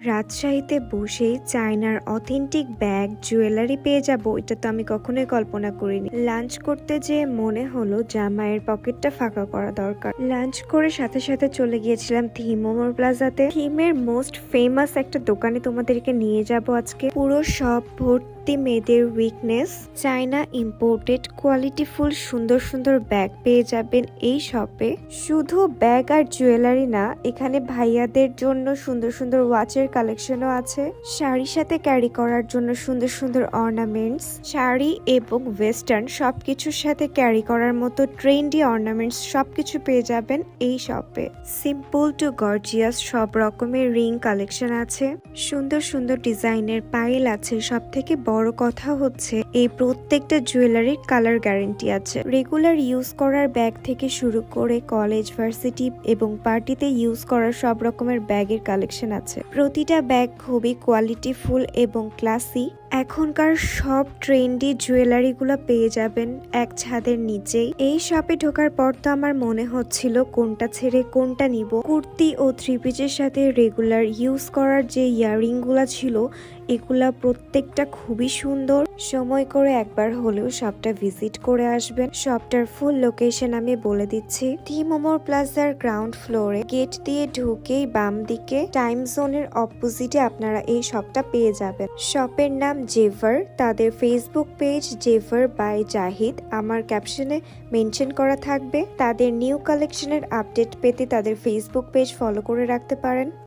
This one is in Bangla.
রাজশাহীতে বসেই চায়নার অথেন্টিক ব্যাগ জুয়েলারি পেয়ে যাব, এটা তো আমি কখনোই কল্পনা করিনি। লাঞ্চ করতে যে মনে হলো জামাইয়ের পকেটটা ফাঁকা করা দরকার। লাঞ্চ করে সাথে সাথে চলে গিয়েছিলাম থিম মোমোর প্লাজাতে। থিমের মোস্ট ফেমাস একটা দোকানে তোমাদেরকে নিয়ে যাব আজকে। পুরো শপ ভর্তি মেয়েদের উইকনেস। চায়না ইম্পোর্টেড কোয়ালিটিফুল সুন্দর সুন্দর ব্যাগ পেয়ে যাবেন এই শপে। শুধু ব্যাগ আর জুয়েলারি না, এখানে ভাইয়াদের জন্য সুন্দর সুন্দর ওয়াচের কালেকশনও আছে। শাড়ির সাথে ক্যারি করার জন্য সুন্দর সুন্দর অর্নামেন্টস, শাড়ি এবং ওয়েস্টার্ন সবকিছুর সাথে ক্যারি করার মতো ট্রেন্ডি অর্নামেন্টস সবকিছু পেয়ে যাবেন এই শপে। সিম্পল টু গর্জিয়াস সব রকমের রিং কালেকশন আছে, সুন্দর সুন্দর ডিজাইনের পাইল আছে। সব থেকে বড় কথা হচ্ছে এই প্রত্যেকটা জুয়েলারির কালার গ্যারেন্টি আছে। রেগুলার ইউজ করার ব্যাগ থেকে শুরু করে কলেজ, ভার্সিটি এবং পার্টিতে ইউজ করার সব রকমের ব্যাগের কালেকশন আছে। প্রতিটা ব্যাগ খুবই কোয়ালিটিফুল এবং ক্লাসি। এখনকার সব ট্রেন্ডি জুয়েলারি গুলো পেয়ে যাবেন এক ছাদের নিচেই। এই শপে ঢোকার পর তো আমার মনে হচ্ছিল কোনটা ছেড়ে কোনটা নিব। কুর্তি ও থ্রি পিসের সাথে রেগুলার ইউজ করার যে ইয়াররিং গুলা ছিল, এগুলা প্রত্যেকটা খুবই সুন্দর। সময় করে একবার হলেও শপটা ভিজিট করে আসবেন। শপটার ফুল লোকেশন আমি বলে দিচ্ছি। থিম মোমোর প্লাজার গ্রাউন্ড ফ্লোরে গেট দিয়ে ঢুকেই বাম দিকে টাইম জোনের অপোজিটে আপনারা এই শপটা পেয়ে যাবেন। শপের নাম জেভার। তাদের Facebook page Zevar by Zahid আমার ক্যাপশনে মেনশন করা থাকবে। তাদের নিউ কালেকশনের আপডেট পেতে তাদের ফেসবুক পেজ ফলো করে রাখতে পারেন।